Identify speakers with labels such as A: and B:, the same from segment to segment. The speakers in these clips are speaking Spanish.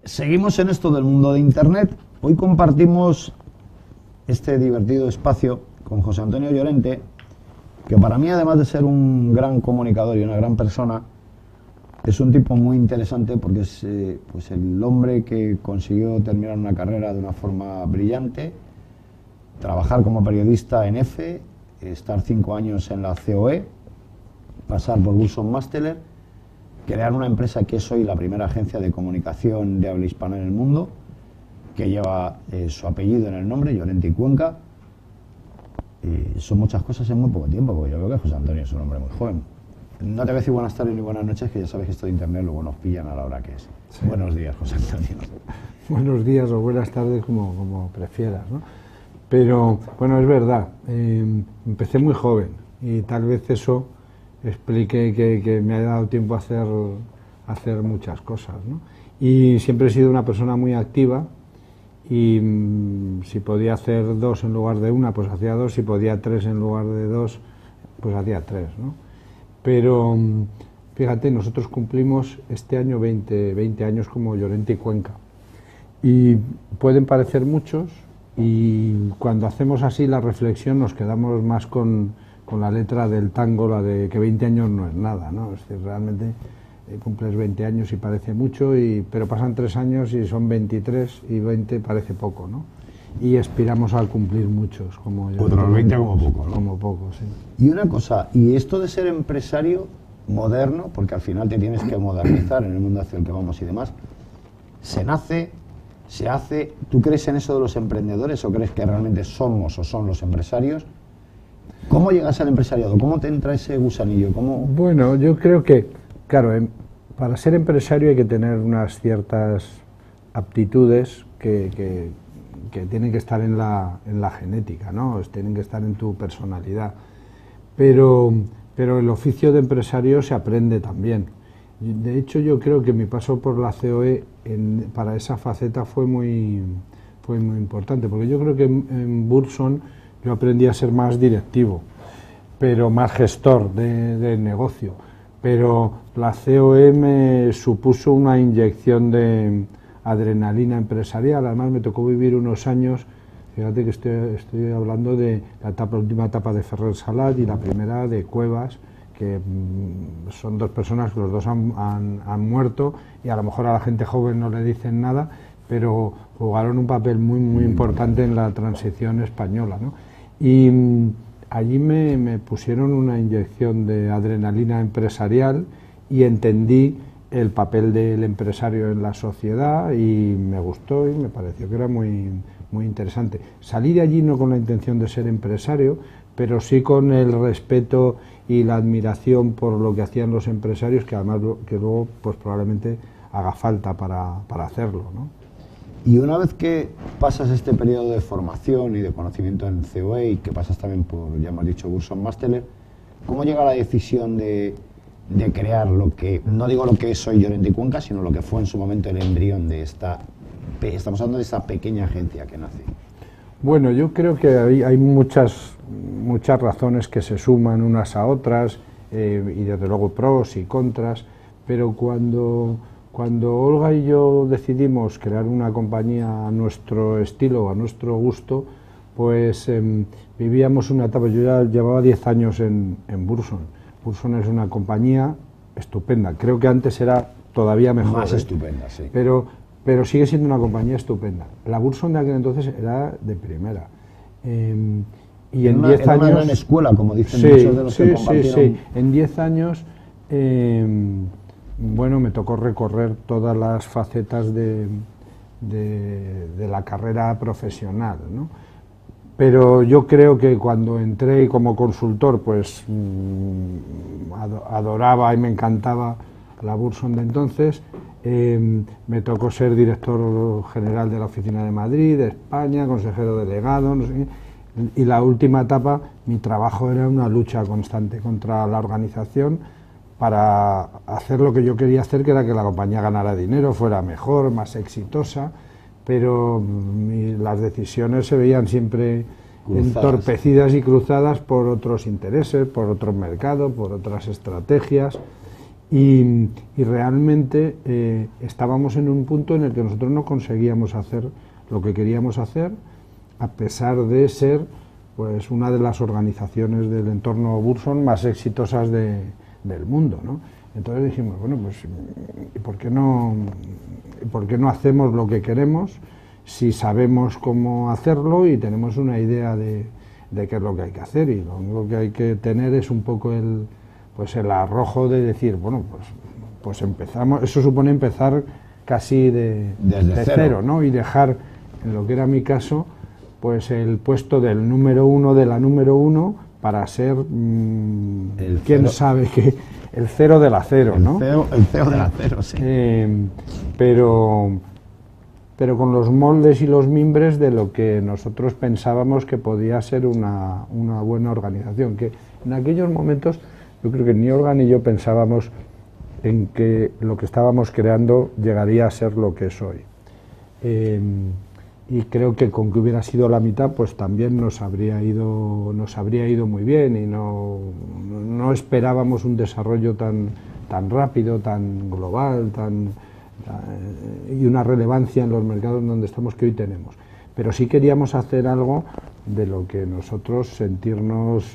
A: Seguimos en esto del mundo de Internet. Hoy compartimos este divertido espacio con José Antonio Llorente, que para mí, además de ser un gran comunicador y una gran persona, es un tipo muy interesante porque es pues el hombre que consiguió terminar una carrera de una forma brillante, trabajar como periodista en EFE, estar 5 años en la COE, pasar por Burson Marsteller, crear una empresa que es hoy la primera agencia de comunicación de habla hispana en el mundo, que lleva su apellido en el nombre, Llorente y Cuenca. Son muchas cosas en muy poco tiempo, porque yo creo que José Antonio es un hombre muy joven. No te voy a decir buenas tardes ni buenas noches, que ya sabes que esto de Internet luego nos pillan a la hora que es. Sí. Buenos días, José Antonio.
B: Buenos días o buenas tardes, como prefieras, ¿no? Pero, bueno, es verdad, empecé muy joven y tal vez eso explique que me ha dado tiempo a hacer muchas cosas, ¿no? Y siempre he sido una persona muy activa y si podía hacer 2 en lugar de 1, pues hacía 2, si podía 3 en lugar de 2, pues hacía 3, ¿no? Pero fíjate, nosotros cumplimos este año 20 años como Llorente y Cuenca y pueden parecer muchos, y cuando hacemos así la reflexión nos quedamos más con la letra del tango, la de que 20 años no es nada, ¿no? Es decir, realmente cumples 20 años y parece mucho, pero pasan 3 años y son 23 y 20 parece poco, ¿no? Y aspiramos a cumplir muchos, como yo.
A: Otros 20 como poco, ¿no?
B: Como poco, sí.
A: Y una cosa, y esto de ser empresario moderno, porque al final te tienes que modernizar en el mundo hacia el que vamos y demás, se nace, se hace. ¿Tú crees en eso de los emprendedores o crees que realmente somos o son los empresarios? ¿Cómo llegas al empresariado? ¿Cómo te entra ese gusanillo? ¿Cómo?
B: Bueno, yo creo que, claro, para ser empresario hay que tener unas ciertas aptitudes que tienen que estar en la genética, ¿no? Tienen que estar en tu personalidad. Pero el oficio de empresario se aprende también. De hecho, yo creo que mi paso por la COE para esa faceta fue muy importante, porque yo creo que en Burson yo aprendí a ser más directivo, pero más gestor de negocio. Pero la COE me supuso una inyección de adrenalina empresarial. Además me tocó vivir unos años, fíjate que estoy hablando de la última etapa de Ferrer Salat y la primera de Cuevas, que son 2 personas que los dos han muerto, y a lo mejor a la gente joven no le dicen nada, pero jugaron un papel muy importante en la transición española, ¿no? Y allí me pusieron una inyección de adrenalina empresarial y entendí el papel del empresario en la sociedad y me gustó y me pareció que era muy interesante. Salí de allí no con la intención de ser empresario, pero sí con el respeto y la admiración por lo que hacían los empresarios, que además que luego pues probablemente haga falta para hacerlo, ¿no?
A: Y una vez que pasas este periodo de formación y de conocimiento en COE y que pasas también por, ya hemos dicho, Burson Marsteller, ¿cómo llega la decisión de crear lo que, no digo lo que es hoy Llorente y Cuenca, sino lo que fue en su momento el embrión de estamos hablando de esta pequeña agencia que nace?
B: Bueno, yo creo que hay muchas razones que se suman unas a otras, y desde luego pros y contras, pero cuando Olga y yo decidimos crear una compañía a nuestro estilo, a nuestro gusto, pues vivíamos una etapa. Yo ya llevaba 10 años en Burson. Burson es una compañía estupenda, creo que antes era todavía mejor.
A: Más estupenda, sí.
B: Pero sigue siendo una compañía estupenda. La Burson de aquel entonces era de primera. Y en 10 años...
A: Era una gran escuela, como dicen muchos de los que compartieron.
B: Sí. En 10 años... bueno, me tocó recorrer todas las facetas de la carrera profesional, ¿no? Pero yo creo que cuando entré como consultor, pues adoraba y me encantaba la Burson de entonces. Me tocó ser director general de la Oficina de Madrid, de España, consejero delegado, no sé qué. Y la última etapa, mi trabajo era una lucha constante contra la organización, para hacer lo que yo quería hacer, que era que la compañía ganara dinero, fuera mejor, más exitosa, pero las decisiones se veían siempre entorpecidas y cruzadas por otros intereses, por otros mercados, por otras estrategias, Y realmente estábamos en un punto en el que nosotros no conseguíamos hacer lo que queríamos hacer, a pesar de ser pues una de las organizaciones del entorno Burson más exitosas del mundo, ¿no? Entonces dijimos, bueno, pues ¿por qué no hacemos lo que queremos si sabemos cómo hacerlo y tenemos una idea de qué es lo que hay que hacer? Y lo único que hay que tener es un poco el arrojo de decir, bueno, pues empezamos. Eso supone empezar casi de cero, ¿no? Y dejar, en lo que era mi caso, pues el puesto del número uno de la número uno para ser, quién sabe qué, el cero de la cero, ¿no?
A: El CEO de la cero, sí.
B: Pero con los moldes y los mimbres de lo que nosotros pensábamos que podía ser una buena organización, que en aquellos momentos yo creo que ni Olga ni yo pensábamos en que lo que estábamos creando llegaría a ser lo que es hoy. Y creo que con que hubiera sido la mitad, pues también nos habría ido muy bien, y no esperábamos un desarrollo tan rápido, tan global, y una relevancia en los mercados donde estamos que hoy tenemos. Pero sí queríamos hacer algo de lo que nosotros sentirnos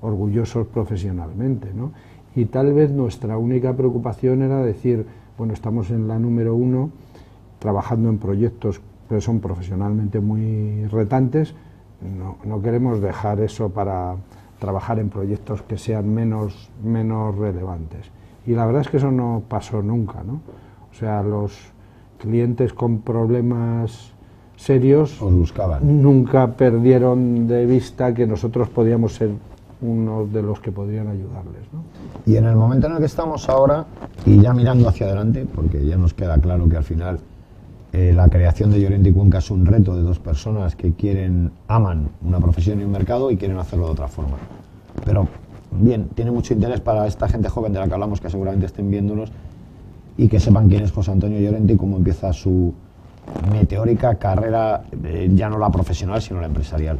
B: orgullosos profesionalmente, ¿no? Y tal vez nuestra única preocupación era decir, bueno, estamos en la número uno, trabajando en proyectos que son profesionalmente muy retantes, no queremos dejar eso para trabajar en proyectos que sean menos relevantes. Y la verdad es que eso no pasó nunca, ¿no? O sea, los clientes con problemas serios
A: os buscaban.
B: Nunca perdieron de vista que nosotros podíamos ser uno de los que podrían ayudarles, ¿no?
A: Y en el momento en el que estamos ahora, y ya mirando hacia adelante, porque ya nos queda claro que al final la creación de Llorente & Cuenca es un reto de dos personas que aman una profesión y un mercado y quieren hacerlo de otra forma. Pero bien, tiene mucho interés para esta gente joven de la que hablamos, que seguramente estén viéndonos, y que sepan quién es José Antonio Llorente y cómo empieza su meteórica carrera, ya no la profesional, sino la empresarial.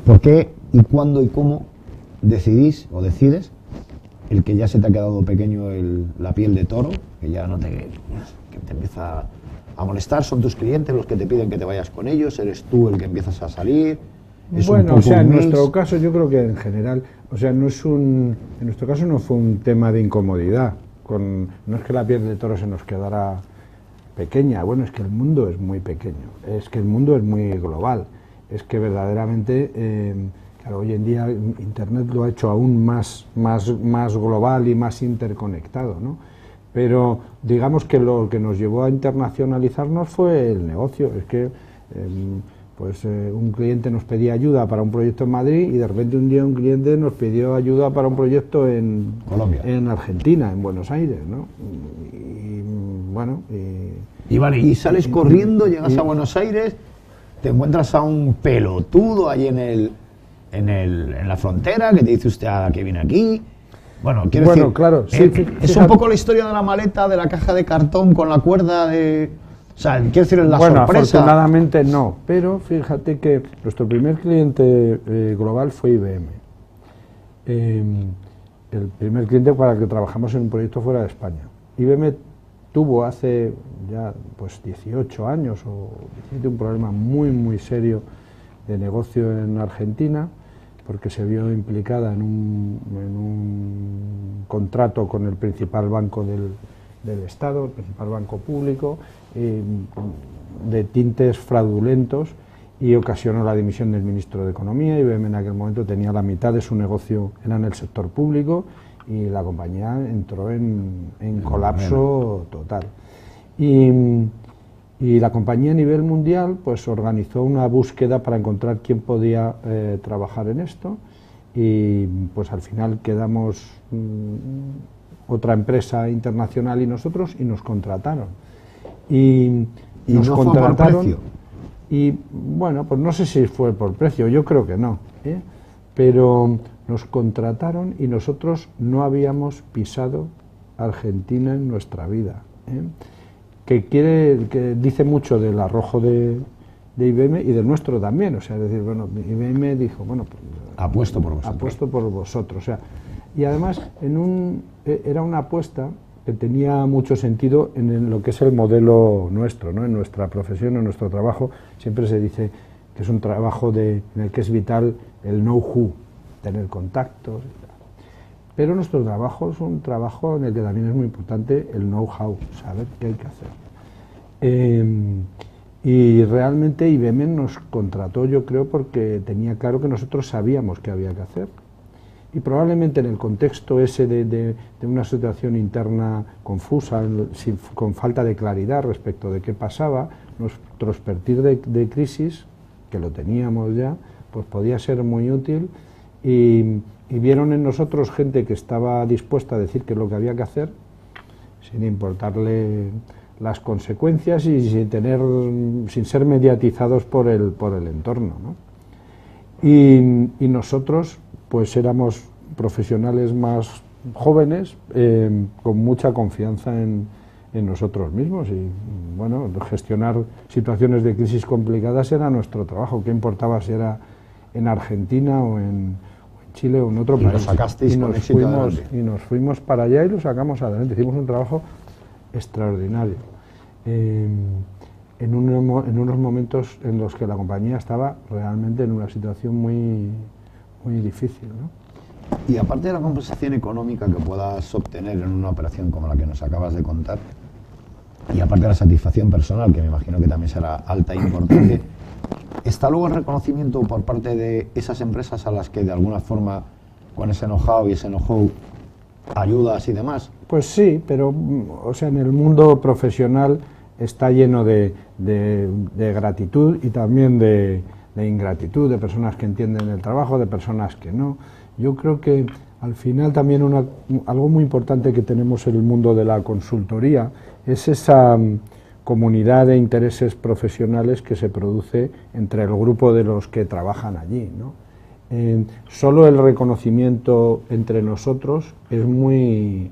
A: ¿Por qué y cuándo y cómo decides el que ya se te ha quedado pequeño la piel de toro, que ya no que te empieza a molestar? ¿Son tus clientes los que te piden que te vayas con ellos? ¿Eres tú el que empiezas a salir?
B: Bueno, o sea, en nuestro caso yo creo que en general, o sea, en nuestro caso no fue un tema de incomodidad, no es que la piel de toro se nos quedara pequeña, bueno, es que el mundo es muy pequeño, es que el mundo es muy global, es que verdaderamente, claro, hoy en día Internet lo ha hecho aún más global y más interconectado, ¿no? Pero digamos que lo que nos llevó a internacionalizarnos fue el negocio. Es que un cliente nos pedía ayuda para un proyecto en Madrid y de repente un día un cliente nos pidió ayuda para un proyecto en
A: Colombia,
B: en Argentina, en Buenos Aires, ¿no? Y bueno,
A: y vale, y sales corriendo, llegas a Buenos Aires, te encuentras a un pelotudo ahí en la frontera que te dice: usted, ¿a qué viene aquí? Bueno, quiero decir,
B: claro, sí,
A: es un poco la historia de la maleta, de la caja de cartón con la cuerda de... O sea, quiero decir, la sorpresa...
B: Afortunadamente no, pero fíjate que nuestro primer cliente global fue IBM. El primer cliente para el que trabajamos en un proyecto fuera de España. IBM tuvo hace ya 18 años o 17 un problema muy serio de negocio en Argentina, porque se vio implicada en un contrato con el principal banco del Estado, el principal banco público, de tintes fraudulentos, y ocasionó la dimisión del ministro de Economía. IBM en aquel momento tenía la mitad de su negocio era en el sector público y la compañía entró en colapso total. Y la compañía a nivel mundial pues organizó una búsqueda para encontrar quién podía trabajar en esto, y pues al final quedamos otra empresa internacional y nosotros, y nos contrataron. Y
A: nos
B: no
A: contrataron, fue por precio.
B: Y bueno, pues no sé si fue por precio, yo creo que no, pero nos contrataron y nosotros no habíamos pisado Argentina en nuestra vida, que dice mucho del arrojo de IBM y del nuestro también. O sea, decir, bueno, IBM dijo, bueno, pues,
A: apuesto por vosotros.
B: Apuesto por vosotros. O sea, Y además era una apuesta que tenía mucho sentido en lo que es el modelo nuestro, ¿no? En nuestra profesión, en nuestro trabajo, siempre se dice que es un trabajo en el que es vital el know-how, tener contactos y tal. Pero nuestro trabajo es un trabajo en el que también es muy importante el know-how, saber qué hay que hacer. Y realmente IBM nos contrató, yo creo, porque tenía claro que nosotros sabíamos qué había que hacer. Y probablemente en el contexto ese de una situación interna confusa, con falta de claridad respecto de qué pasaba, nuestro expertise de crisis, que lo teníamos ya, pues podía ser muy útil, y vieron en nosotros gente que estaba dispuesta a decir qué es lo que había que hacer, sin importarle las consecuencias y sin ser mediatizados por el entorno, ¿no? Y nosotros pues éramos profesionales más jóvenes, con mucha confianza en nosotros mismos, y bueno, gestionar situaciones de crisis complicadas era nuestro trabajo. ¿Qué importaba si era en Argentina o en Chile o en otro país?
A: Lo sacasteis con éxito adelante.
B: Y nos fuimos para allá y lo sacamos adelante. Hicimos un trabajo extraordinario, en unos momentos en los que la compañía estaba realmente en una situación muy, muy difícil, ¿no?
A: Y aparte de la compensación económica que puedas obtener en una operación como la que nos acabas de contar, y aparte de la satisfacción personal, que me imagino que también será alta e importante, ¿está luego el reconocimiento por parte de esas empresas a las que de alguna forma, con ese know-how y ese know-how, ayudas y demás?
B: Pues sí, pero o sea, en el mundo profesional está lleno de gratitud y también de ingratitud, de personas que entienden el trabajo, de personas que no. Yo creo que al final también algo muy importante que tenemos en el mundo de la consultoría es esa comunidad de intereses profesionales que se produce entre el grupo de los que trabajan allí, ¿no? Solo el reconocimiento entre nosotros es muy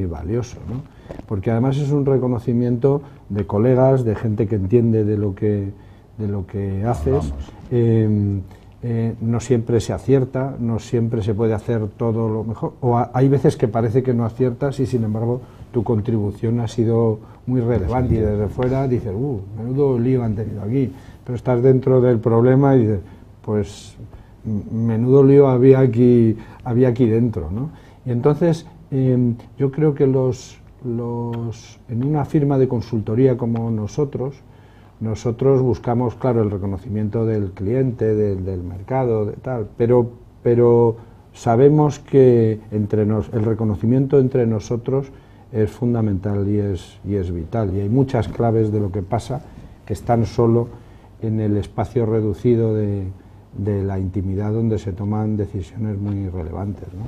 B: valioso, ¿no? Porque además es un reconocimiento de colegas, de gente que entiende de lo que haces. No siempre se acierta, no siempre se puede hacer todo lo mejor, o hay veces que parece que no aciertas y sin embargo tu contribución ha sido muy relevante y desde fuera dices, menudo lío han tenido aquí, pero estás dentro del problema y dices, pues menudo lío había aquí dentro, ¿no? Y entonces yo creo que en una firma de consultoría como nosotros buscamos, claro, el reconocimiento del cliente, del mercado, de tal, pero sabemos que el reconocimiento entre nosotros es fundamental y es vital, y hay muchas claves de lo que pasa que están solo en el espacio reducido de la intimidad donde se toman decisiones muy relevantes, ¿no?